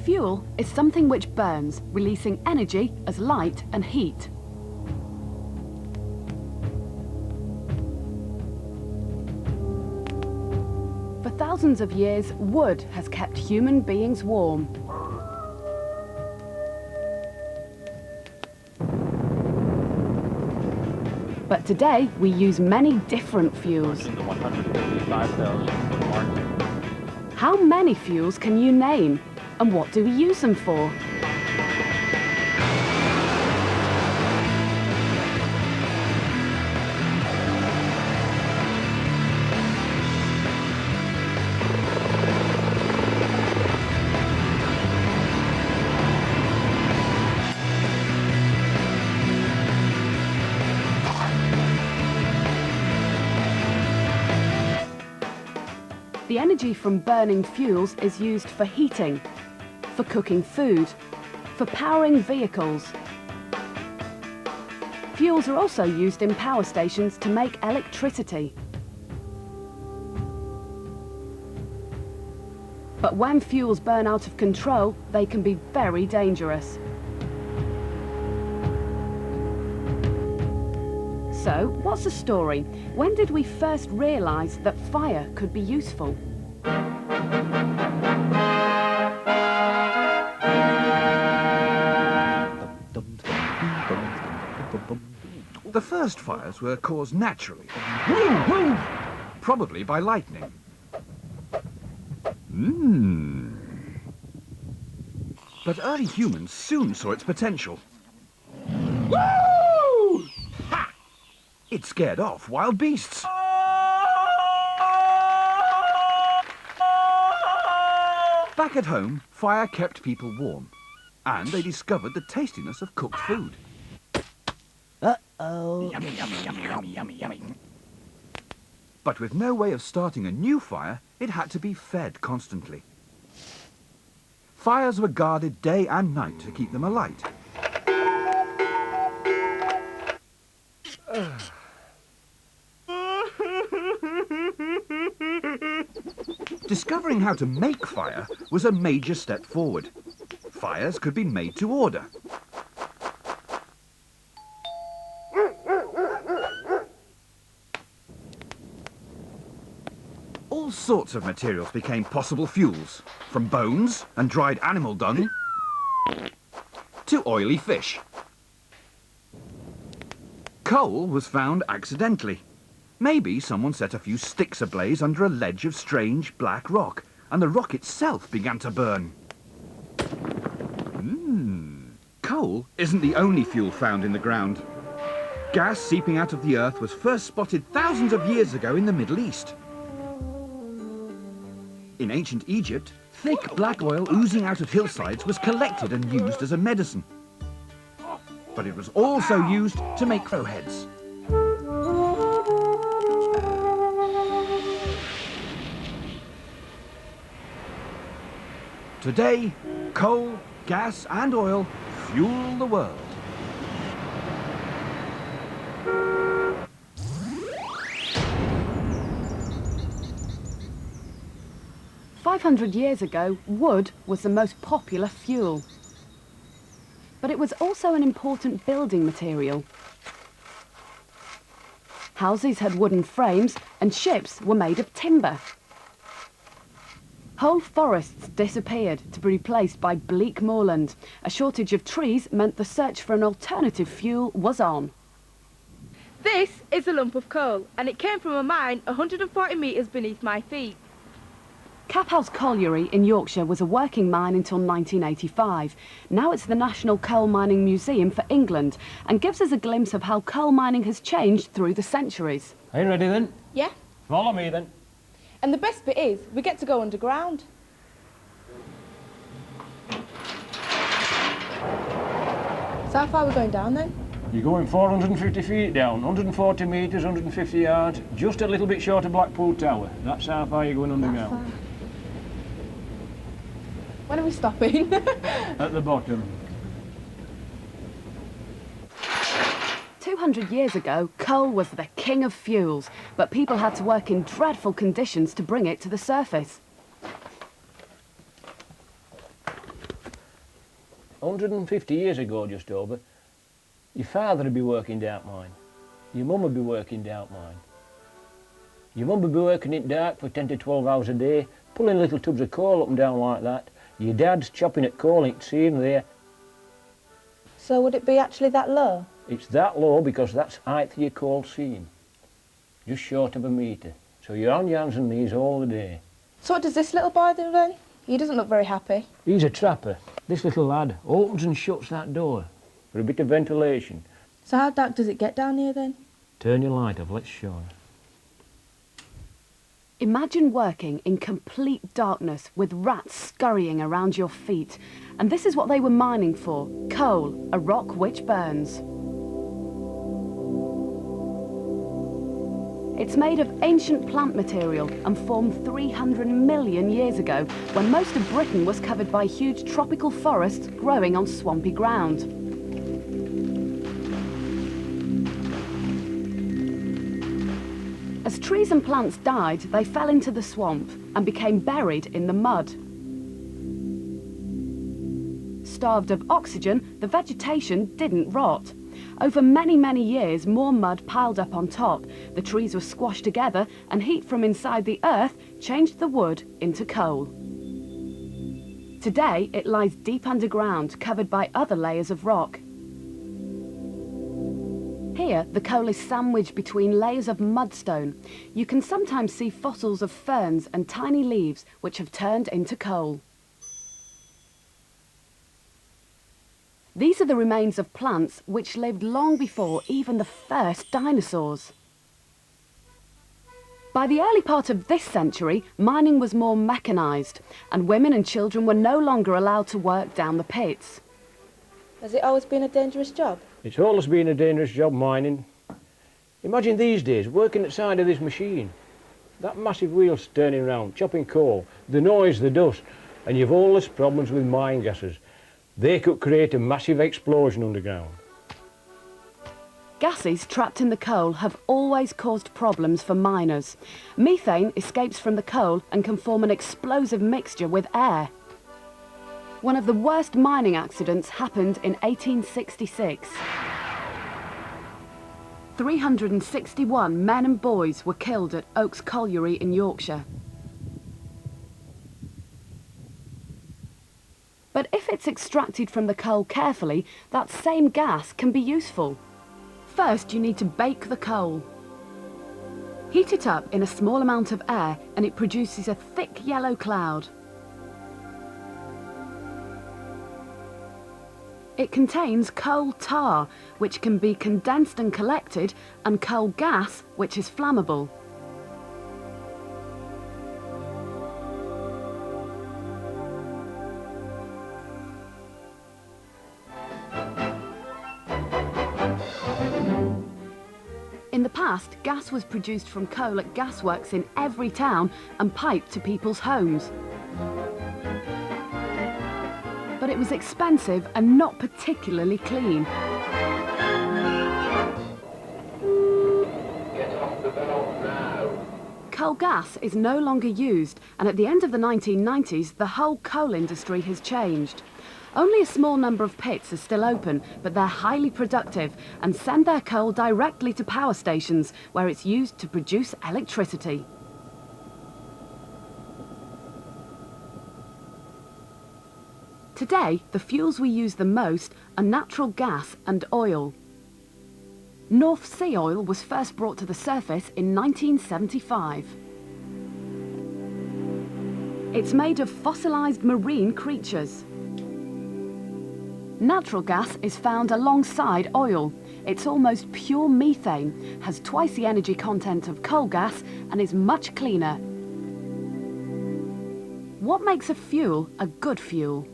fuel is something which burns, releasing energy as light and heat. For thousands of years, wood has kept human beings warm. But today, we use many different fuels. How many fuels can you name? And what do we use them for? The energy from burning fuels is used for heating, for cooking food, for powering vehicles. Fuels are also used in power stations to make electricity. But when fuels burn out of control, they can be very dangerous. So, what's the story? When did we first realise that fire could be useful? The first fires were caused naturally, probably by lightning. But early humans soon saw its potential. Ha! It scared off wild beasts. Back at home, fire kept people warm, and they discovered the tastiness of cooked food. Uh-oh. Yummy, yummy, yummy, yummy, yummy, yummy. But with no way of starting a new fire, it had to be fed constantly. Fires were guarded day and night to keep them alight. Discovering how to make fire was a major step forward. Fires could be made to order. All sorts of materials became possible fuels, from bones and dried animal dung to oily fish. Coal was found accidentally. Maybe someone set a few sticks ablaze under a ledge of strange black rock, and the rock itself began to burn. Coal isn't the only fuel found in the ground. Gas seeping out of the earth was first spotted thousands of years ago in the Middle East. In ancient Egypt, thick black oil oozing out of hillsides was collected and used as a medicine. But it was also used to make arrowheads. Today, coal, gas and oil fuel the world. "500 years ago, wood was the most popular fuel. But it was also an important building material. Houses had wooden frames and ships were made of timber. Whole forests disappeared to be replaced by bleak moorland. A shortage of trees meant the search for an alternative fuel was on. This is a lump of coal, and it came from a mine 140 metres beneath my feet. Caphouse Colliery in Yorkshire was a working mine until 1985. Now it's the National Coal Mining Museum for England and gives us a glimpse of how coal mining has changed through the centuries. Are you ready then? Yeah, Follow me then. and the best bit is we get to go underground. So how far are we going down then? You're going 450 feet down, 140 metres, 150 yards, just a little bit short of Blackpool Tower. That's how far you're going underground. When are we stopping? At the bottom. 200 years ago, coal was the king of fuels, but people had to work in dreadful conditions to bring it to the surface. 150 years ago, just over, your father would be working down mine. Your mum would be working down mine. Your mum would be working it dark for 10 to 12 hours a day, pulling little tubs of coal up and down like that. Your dad's chopping at coal, it's here and there. So would it be actually that low? It's that low because that's height of your coal seam, just short of a metre. So you're on your hands and knees all the day. So what does this little boy do then? He doesn't look very happy. He's a trapper. This little lad opens and shuts that door for a bit of ventilation. So how dark does it get down here then? Turn your light off, let's show you. Imagine working in complete darkness with rats scurrying around your feet. And this is what they were mining for: coal, a rock which burns. It's made of ancient plant material and formed 300 million years ago, when most of Britain was covered by huge tropical forests growing on swampy ground. As trees and plants died, they fell into the swamp and became buried in the mud. Starved of oxygen, the vegetation didn't rot. Over many, many years, more mud piled up on top. The trees were squashed together, and heat from inside the earth changed the wood into coal. Today, it lies deep underground, covered by other layers of rock. Here, the coal is sandwiched between layers of mudstone. You can sometimes see fossils of ferns and tiny leaves which have turned into coal. These are the remains of plants which lived long before even the first dinosaurs. By the early part of this century, mining was more mechanised, and women and children were no longer allowed to work down the pits. Has it always been a dangerous job? It's always been a dangerous job, mining. Imagine these days working at the side of this machine. That massive wheel's turning around, chopping coal, the noise, the dust, and you've all these problems with mine gases. They could create a massive explosion underground. Gases trapped in the coal have always caused problems for miners. Methane escapes from the coal and can form an explosive mixture with air. One of the worst mining accidents happened in 1866. 361 men and boys were killed at Oaks Colliery in Yorkshire. But if it's extracted from the coal carefully, that same gas can be useful. First, you need to bake the coal. Heat it up in a small amount of air and it produces a thick yellow cloud. It contains coal tar, which can be condensed and collected, and coal gas, which is flammable. In the past, gas was produced from coal at gasworks in every town and piped to people's homes. But it was expensive and not particularly clean. Coal gas is no longer used, and at the end of the 1990s, the whole coal industry has changed. Only a small number of pits are still open, but they're highly productive and send their coal directly to power stations, where it's used to produce electricity. Today, the fuels we use the most are natural gas and oil. North Sea oil was first brought to the surface in 1975. It's made of fossilised marine creatures. Natural gas is found alongside oil. It's almost pure methane, has twice the energy content of coal gas, and is much cleaner. What makes a fuel a good fuel?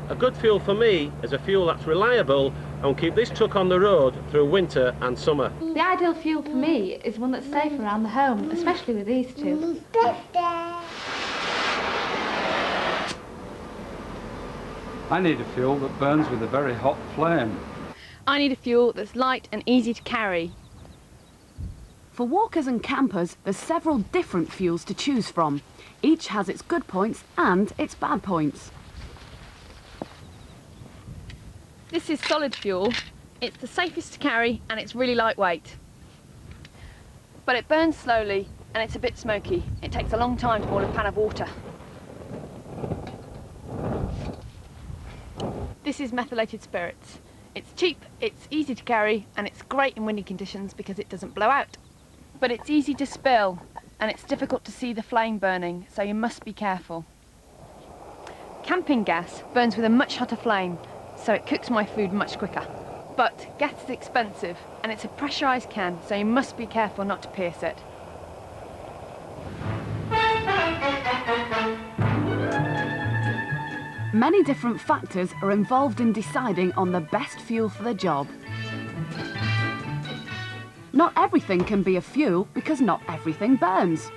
A good fuel for me is a fuel that's reliable and will keep this truck on the road through winter and summer. The ideal fuel for me is one that's safe around the home, especially with these two. I need a fuel that burns with a very hot flame. I need a fuel that's light and easy to carry. For walkers and campers, there's several different fuels to choose from. Each has its good points and its bad points. This is solid fuel. It's the safest to carry and it's really lightweight. But it burns slowly and it's a bit smoky. It takes a long time to boil a pan of water. This is methylated spirits. It's cheap, it's easy to carry, and it's great in windy conditions because it doesn't blow out. But it's easy to spill, and it's difficult to see the flame burning, so you must be careful. Camping gas burns with a much hotter flame, so it cooks my food much quicker. But gas is expensive, and it's a pressurised can, so you must be careful not to pierce it. Many different factors are involved in deciding on the best fuel for the job. Not everything can be a fuel because not everything burns.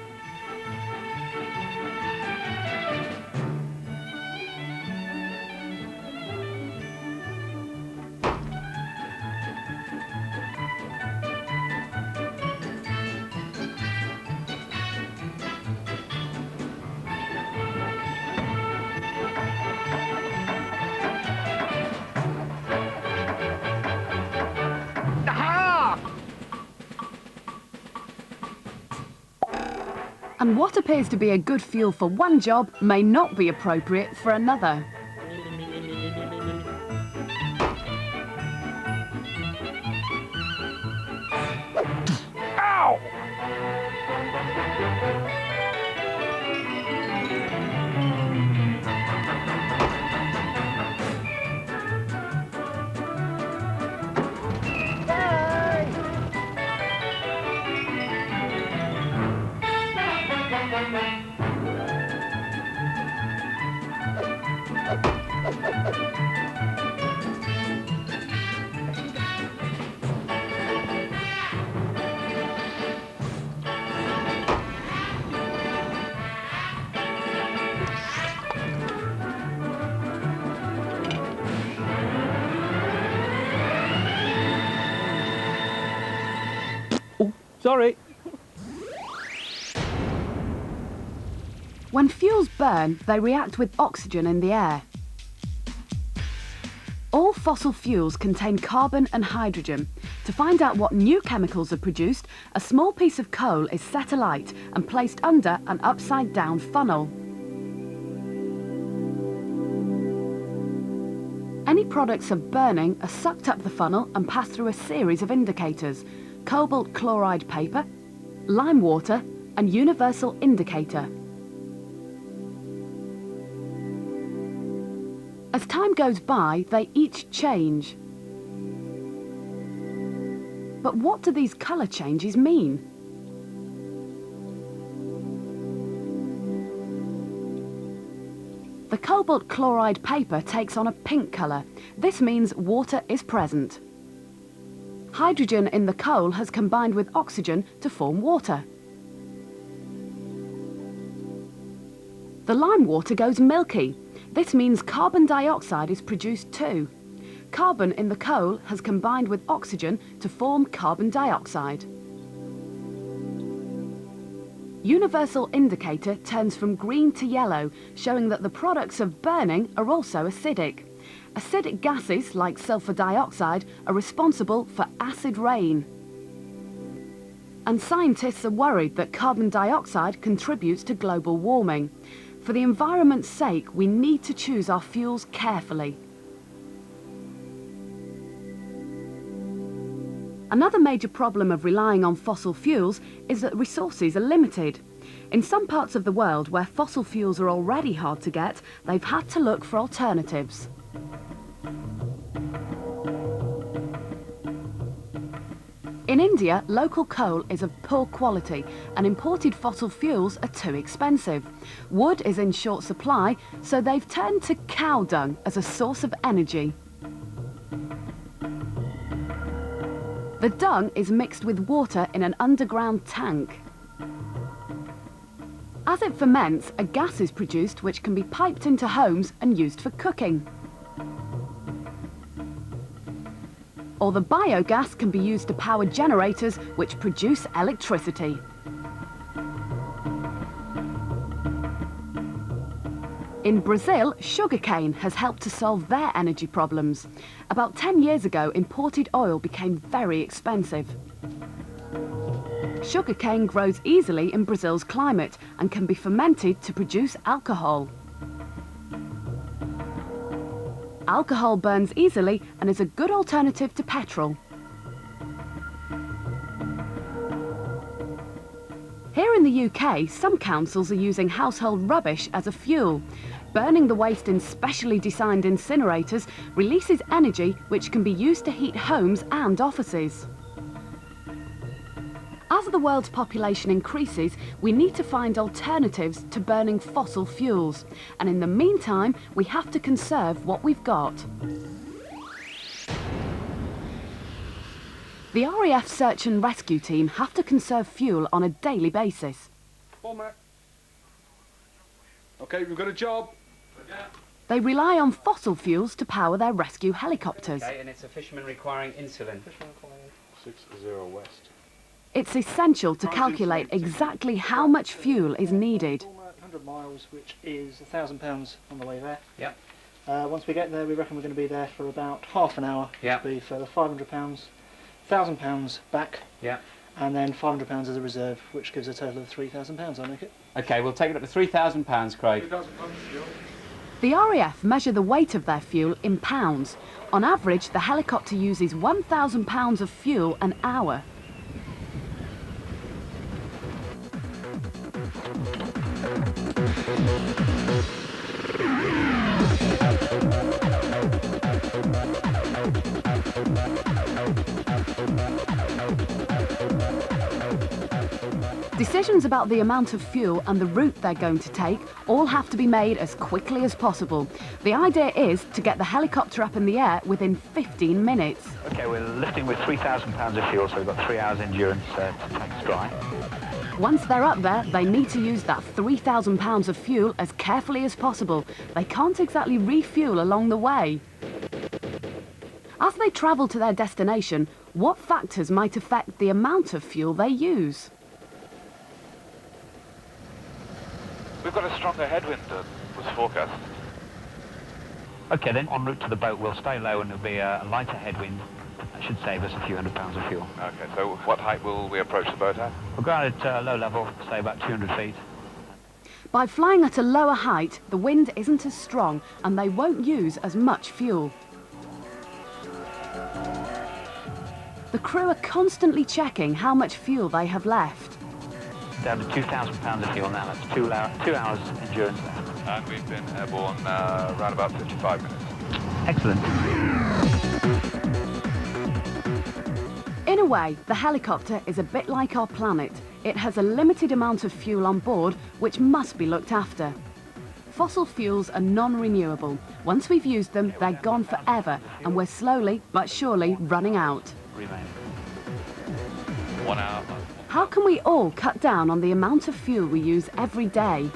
And what appears to be a good fuel for one job may not be appropriate for another. Sorry. When fuels burn, they react with oxygen in the air. All fossil fuels contain carbon and hydrogen. To find out what new chemicals are produced, a small piece of coal is set alight and placed under an upside-down funnel. Any products of burning are sucked up the funnel and pass through a series of indicators: cobalt chloride paper, lime water, and universal indicator. As time goes by, they each change. But what do these colour changes mean? The cobalt chloride paper takes on a pink colour. This means water is present. Hydrogen in the coal has combined with oxygen to form water. The lime water goes milky. This means carbon dioxide is produced too. Carbon in the coal has combined with oxygen to form carbon dioxide. Universal indicator turns from green to yellow, showing that the products of burning are also acidic. Acidic gases, like sulfur dioxide, are responsible for acid rain. And scientists are worried that carbon dioxide contributes to global warming. For the environment's sake, we need to choose our fuels carefully. Another major problem of relying on fossil fuels is that resources are limited. In some parts of the world where fossil fuels are already hard to get, they've had to look for alternatives. In India, local coal is of poor quality and imported fossil fuels are too expensive. Wood is in short supply, so they've turned to cow dung as a source of energy. The dung is mixed with water in an underground tank. As it ferments, a gas is produced which can be piped into homes and used for cooking. Or the biogas can be used to power generators which produce electricity. In Brazil, sugarcane has helped to solve their energy problems. About 10 years ago, imported oil became very expensive. Sugarcane grows easily in Brazil's climate and can be fermented to produce alcohol. Alcohol burns easily and is a good alternative to petrol. Here in the UK, some councils are using household rubbish as a fuel. Burning the waste in specially designed incinerators releases energy which can be used to heat homes and offices. As the world's population increases, we need to find alternatives to burning fossil fuels. And in the meantime, we have to conserve what we've got. The RAF Search and Rescue Team have to conserve fuel on a daily basis. Format. Okay, we've got a job. They rely on fossil fuels to power their rescue helicopters. Okay, and it's a fisherman requiring insulin. 60 West. It's essential to calculate exactly how much fuel is needed. 100 miles, which is £1,000 on the way there. Yep. Once we get there, we reckon we're going to be there for about half an hour. Yep. Which will be further £500, £1,000 back. Yep. And then £500 as a reserve, which gives a total of £3,000, I make it. Okay, we'll take it up to £3,000, Craig. The RAF measure the weight of their fuel in pounds. On average, the helicopter uses 1,000 pounds of fuel an hour. Decisions about the amount of fuel and the route they're going to take all have to be made as quickly as possible. The idea is to get the helicopter up in the air within 15 minutes. Okay, we're lifting with 3,000 pounds of fuel, so we've got 3 hours endurance to take us dry. Once they're up there, they need to use that 3,000 pounds of fuel as carefully as possible. They can't exactly refuel along the way. As they travel to their destination, what factors might affect the amount of fuel they use? We've got a stronger headwind than was forecast. Okay then, en route to the boat, we'll stay low and there'll be a lighter headwind. That should save us a few £100 of fuel. Okay, so what height will we approach the boat at? We'll go out at low level, say about 200 feet. By flying at a lower height, the wind isn't as strong and they won't use as much fuel. The crew are constantly checking how much fuel they have left. Down to 2,000 pounds of fuel now, that's 2 hours endurance left. And we've been airborne around about 55 minutes. Excellent. In a way, the helicopter is a bit like our planet. It has a limited amount of fuel on board, which must be looked after. Fossil fuels are non-renewable. Once we've used them, they're gone forever, and we're slowly but surely running out. Remain. 1 hour. How can we all cut down on the amount of fuel we use every day?